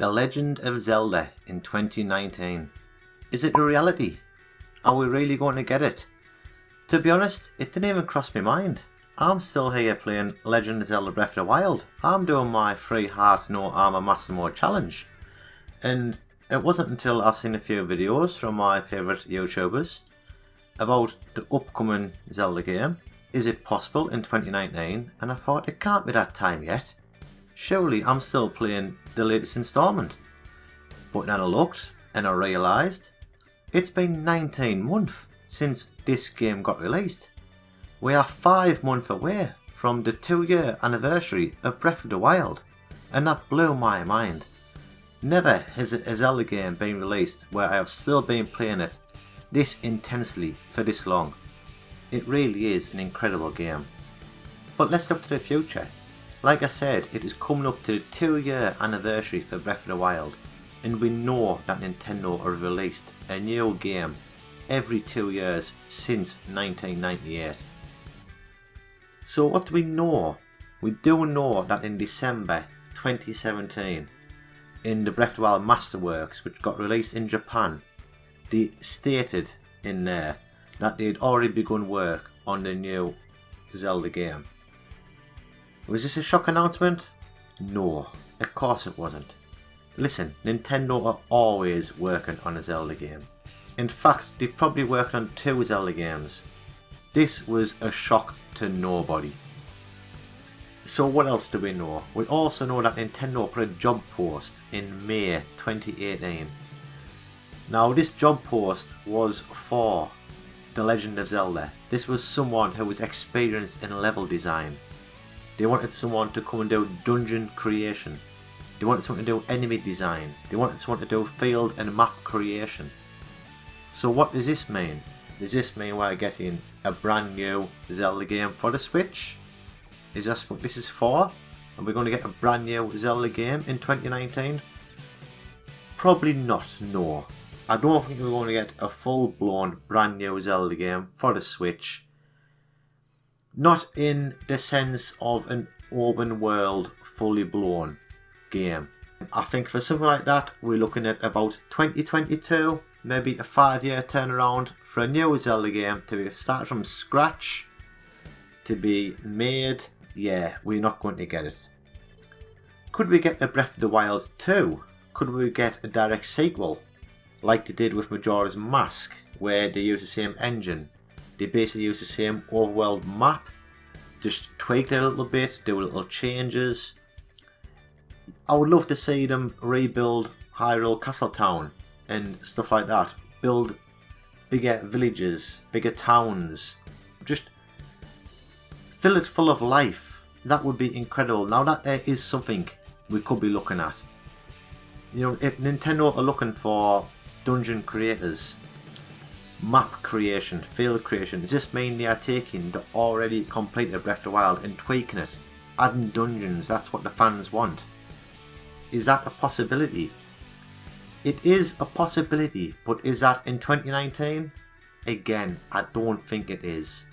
The Legend of Zelda in 2019. Is it a reality? Are we really going to get it? To be honest, it didn't even cross my mind. I'm still here playing Legend of Zelda Breath of the Wild. I'm doing my free heart no armor master mode challenge. And it wasn't until I've seen a few videos from my favourite YouTubers about the upcoming Zelda game. Is it possible in 2019? And I thought it can't be that time yet. Surely I'm still playing the latest installment. But then I looked and I realised it's been 19 months since this game got released. We are 5 months away from the 2-year anniversary of Breath of the Wild, and that blew my mind. Never has a Zelda game been released where I have still been playing it this intensely for this long. It really is an incredible game. But let's look to the future. Like I said, it is coming up to the 2-year anniversary for Breath of the Wild, and we know that Nintendo have released a new game every 2 years since 1998. So what do we know? We do know that in December 2017, in the Breath of the Wild Masterworks, which got released in Japan, they stated in there that they had already begun work on the new Zelda game. Was this a shock announcement? No, of course it wasn't. Listen, Nintendo are always working on a Zelda game. In fact, they've probably worked on 2 Zelda games. This was a shock to nobody. So what else do we know? We also know that Nintendo put a job post in May 2018. Now this job post was for The Legend of Zelda. This was someone who was experienced in level design. They wanted someone to come and do dungeon creation. They wanted someone to do enemy design. They wanted someone to do field and map creation. So what does this mean? Does this mean we're getting a brand new Zelda game for the Switch? Is that what this is for? Are we going to get a brand new Zelda game in 2019? Probably not, no. I don't think we're going to get a full-blown brand new Zelda game for the Switch. Not in the sense of an open world, fully blown game. I think for something like that, we're looking at about 2022, maybe a 5-year turnaround for a new Zelda game to be started from scratch, to be made. Yeah, we're not going to get it. Could we get a Breath of the Wild 2? Could we get a direct sequel, like they did with Majora's Mask, where they use the same engine? They basically use the same overworld map, just tweaked it a little bit, do little changes. I would love to see them rebuild Hyrule Castletown and stuff like that. Build bigger villages, bigger towns. Just fill it full of life. That would be incredible. Now that is something we could be looking at. You know, if Nintendo are looking for dungeon creators, map creation, field creation, does this mean they are taking the already completed Breath of the Wild and tweaking it? Adding dungeons, that's what the fans want. Is that a possibility? It is a possibility, but is that in 2019? Again, I don't think it is.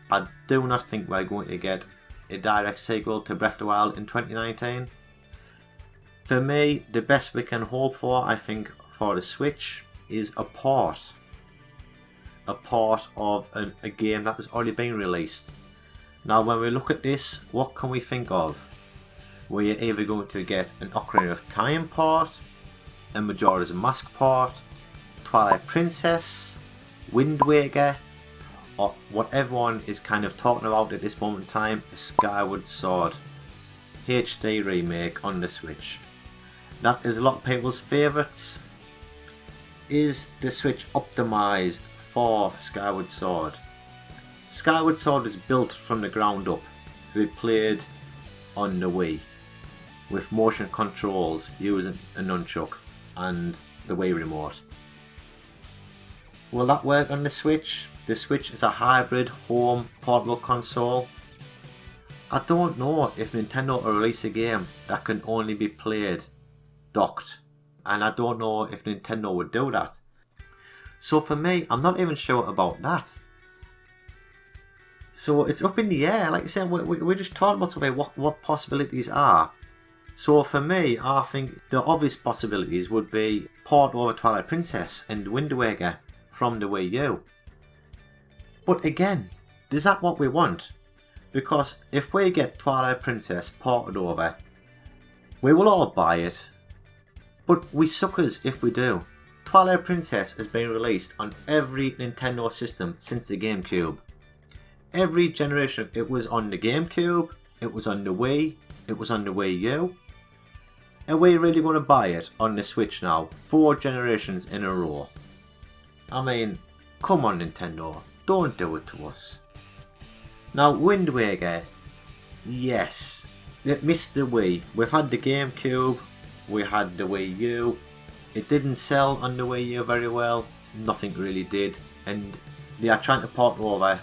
I do not think we're going to get a direct sequel to Breath of the Wild in 2019. For me, the best we can hope for, I think, for the Switch is a port. A port of a game that has already been released. Now when we look at this, what can we think of? We're either going to get an Ocarina of Time port, a Majora's Mask port, Twilight Princess, Wind Waker, or what everyone is kind of talking about at this moment in time, a Skyward Sword HD remake on the Switch. That is a lot of people's favourites. Is the Switch optimised for Skyward Sword? Skyward Sword is built from the ground up to be played on the Wii with motion controls using a nunchuck and the Wii remote. Will that work on the Switch? The Switch is a hybrid home portable console. I don't know if Nintendo will release a game that can only be played docked, and I don't know if Nintendo would do that. So for me, I'm not even sure about that. So it's up in the air. Like I said, we're just talking about something, what possibilities are. So for me, I think the obvious possibilities would be port over Twilight Princess and Wind Waker from the Wii U. But again, is that what we want? Because if we get Twilight Princess ported over, we will all buy it. But we suckers if we do. Twilight Princess has been released on every Nintendo system since the GameCube. Every generation. It was on the GameCube, it was on the Wii, it was on the Wii U. Are we really going to buy it on the Switch now? 4 generations in a row. I mean, come on Nintendo, don't do it to us. Now Wind Waker, yes, it missed the Wii. We've had the GameCube, we had the Wii U. It didn't sell on the Wii U very well, nothing really did, and they are trying to port over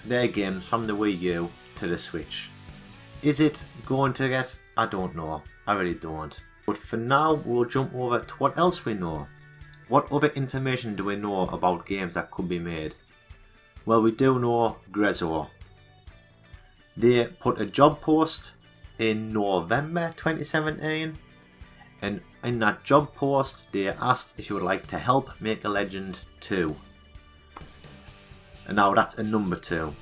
their games from the Wii U to the Switch. Is it going to get? I don't know. I really don't. But for now, we'll jump over to what else we know. What other information do we know about games that could be made? Well, we do know Grezzo. They put a job post in November 2017, and in that job post they asked if you would like to help make a Legend 2. And now that's a number 2.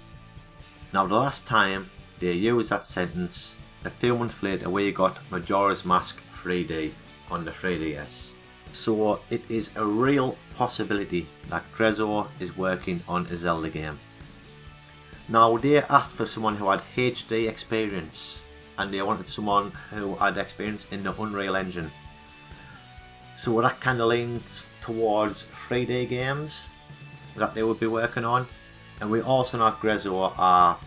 Now the last time they used that sentence, a few months later, we got Majora's Mask 3D on the 3DS. So it is a real possibility that Grezzo is working on a Zelda game. Now they asked for someone who had HD experience, and they wanted someone who had experience in the Unreal Engine. So that kind of leans towards 3D games that they would be working on. And we also know Grezzo are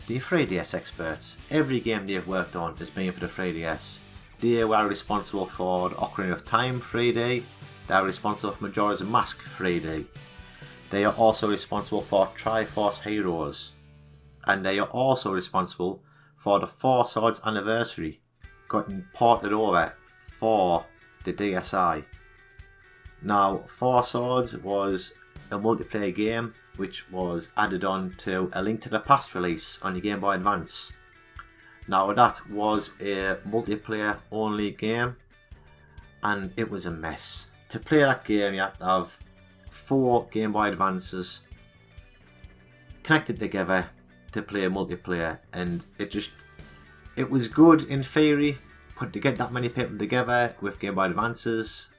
the 3DS experts. Every game they've worked on has been for the 3DS. They were responsible for the Ocarina of Time 3D. They are responsible for Majora's Mask 3D. They are also responsible for Triforce Heroes. And they are also responsible for the 4 Swords Anniversary getting ported over for the DSi. Now 4 Swords was a multiplayer game which was added on to A Link to the Past release on the Game Boy Advance. Now that was a multiplayer only game and it was a mess. To play that game you had to have 4 Game Boy Advances connected together to play multiplayer, and it was good in theory, but to get that many people together with Game Boy Advances,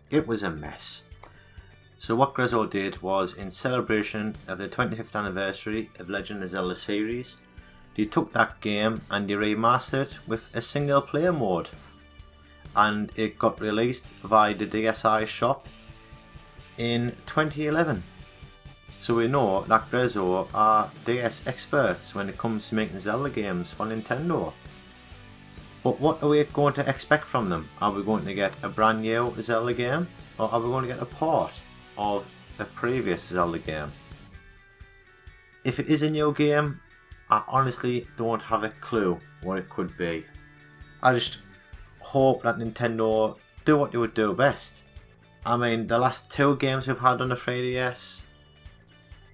it was a mess. So what Grezzo did was, in celebration of the 25th anniversary of Legend of Zelda series, they took that game and they remastered it with a single player mode, and it got released via the DSi shop in 2011. So we know that Grezzo are DS experts when it comes to making Zelda games for Nintendo. But what are we going to expect from them? Are we going to get a brand new Zelda game, or are we going to get a port of a previous Zelda game? If it is a new game, I honestly don't have a clue what it could be. I just hope that Nintendo do what they would do best. I mean, the last 2 games we've had on the 3DS,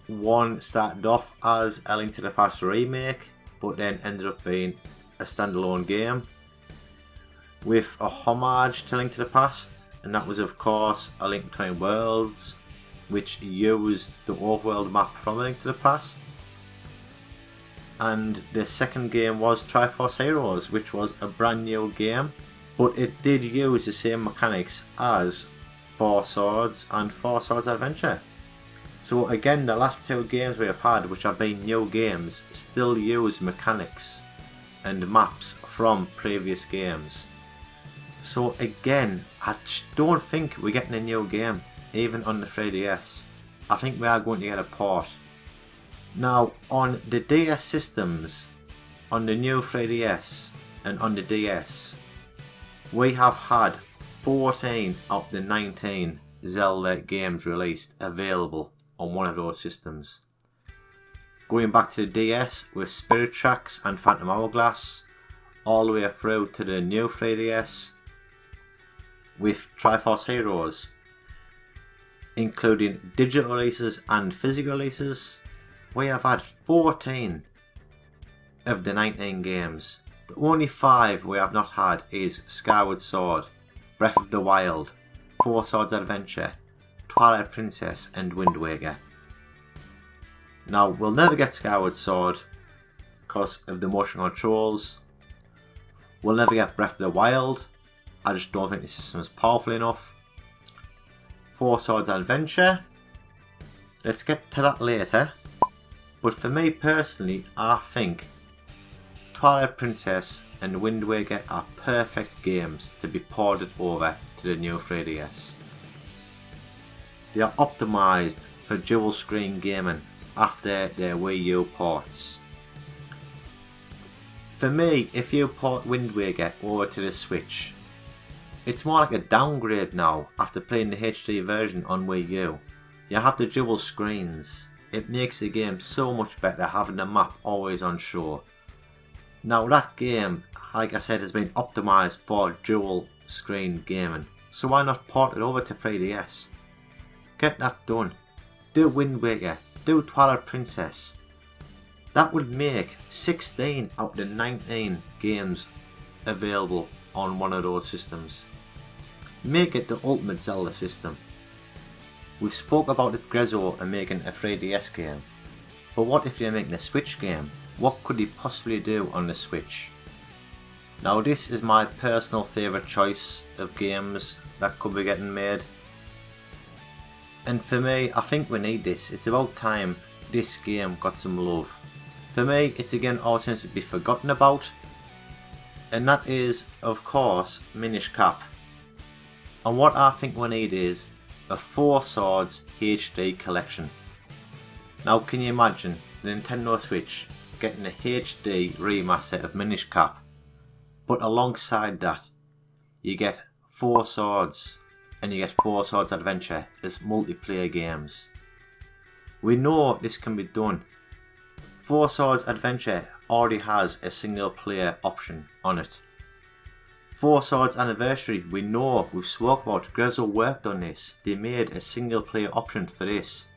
one started off as A Link to the Past remake, but then ended up being a standalone game with a homage to Link to the Past, and that was of course A Link Between Worlds, which used the overworld map from A Link to the Past. And the second game was Triforce Heroes, which was a brand new game, but it did use the same mechanics as 4 Swords and 4 Swords Adventure. So again, the last 2 games we have had, which have been new games, still use mechanics and maps from previous games. So again, I just don't think we're getting a new game, even on the 3DS. I think we are going to get a port. Now, on the DS systems, on the new 3DS and on the DS, we have had 14 of the 19 Zelda games released available on one of those systems. Going back to the DS with Spirit Tracks and Phantom Hourglass, all the way through to the new 3DS with Triforce Heroes, including digital releases and physical releases. We have had 14 of the 19 games The only 5 we have not had is Skyward Sword, Breath of the Wild, Four Swords Adventure, Twilight Princess and Wind Waker. Now we'll never get Skyward Sword because of the motion controls. We'll never get Breath of the Wild. I just don't think the system is powerful enough. Four Swords Adventure. Let's get to that later. But for me personally, I think Twilight Princess and Wind Waker are perfect games to be ported over to the new 3DS. They are optimised for dual screen gaming after their Wii U ports. For me, if you port Wind Waker over to the Switch, it's more like a downgrade now after playing the HD version on Wii U. You have the dual screens. It makes the game so much better having the map always on show. Now that game, like I said, has been optimised for dual screen gaming, so why not port it over to 3DS? Get that done. Do Wind Waker, do Twilight Princess. That would make 16 out of the 19 games available on one of those systems. Make it the ultimate Zelda system. We've spoke about if Grezzo are making a 3DS game, but what if they're making a Switch game? What could he possibly do on the Switch? Now this is my personal favourite choice of games that could be getting made. And for me, I think we need this. It's about time this game got some love. For me, it's again all seems to be forgotten about. And that is, of course, Minish Cap. And what I think we need is a Four Swords HD collection. Now can you imagine the Nintendo Switch getting a HD remaster of Minish Cap, but alongside that you get Four Swords and you get Four Swords Adventure as multiplayer games. We know this can be done. Four Swords Adventure already has a single player option on it. Four Swords Anniversary, we know, we've spoke about, Grezzo worked on this. They made a single player option for this.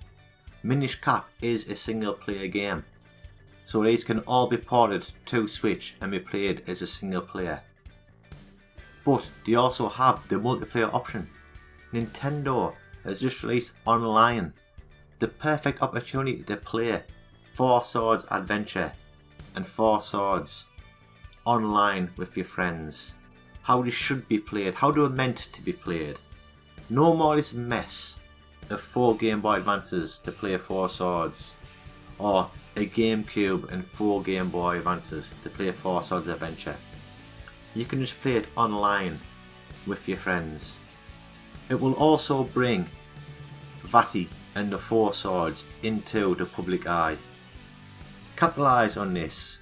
Minish Cap is a single player game, so these can all be ported to Switch and be played as a single player. But they also have the multiplayer option. Nintendo has just released online the perfect opportunity to play Four Swords Adventure and Four Swords online with your friends. How they should be played, how they were meant to be played. No more this mess of 4 Game Boy Advances to play Four Swords, or a GameCube and 4 Game Boy Advances to play Four Swords Adventure. You can just play it online with your friends. It will also bring Vati and the Four Swords into the public eye. Capitalise on this.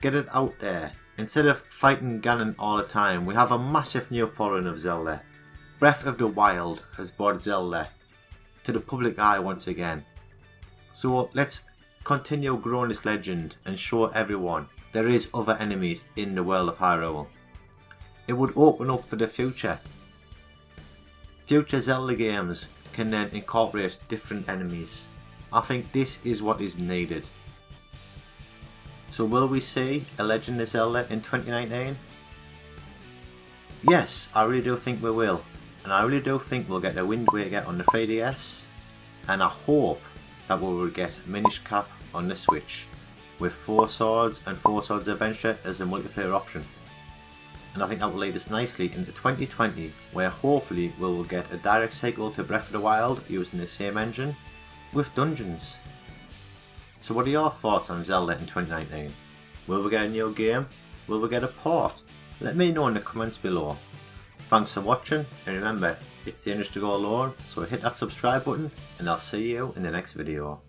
Get it out there. Instead of fighting Ganon all the time, we have a massive new following of Zelda. Breath of the Wild has brought Zelda to the public eye once again. So let's continue growing this legend and show everyone there is other enemies in the world of Hyrule. It would open up for the future. Future Zelda games can then incorporate different enemies. I think this is what is needed. So will we see a Legend of Zelda in 2019? Yes, I really do think we will. And I really do think we'll get a Wind Waker on the 3DS. And I hope that we will get Minish Cap on the Switch, with Four Swords and Four Swords Adventure as a multiplayer option. And I think that will lead us nicely into 2020, where hopefully we will get a direct sequel to Breath of the Wild using the same engine, with dungeons. So what are your thoughts on Zelda in 2019? Will we get a new game? Will we get a port? Let me know in the comments below. Thanks for watching, and remember, it's dangerous to go alone, so hit that subscribe button and I'll see you in the next video.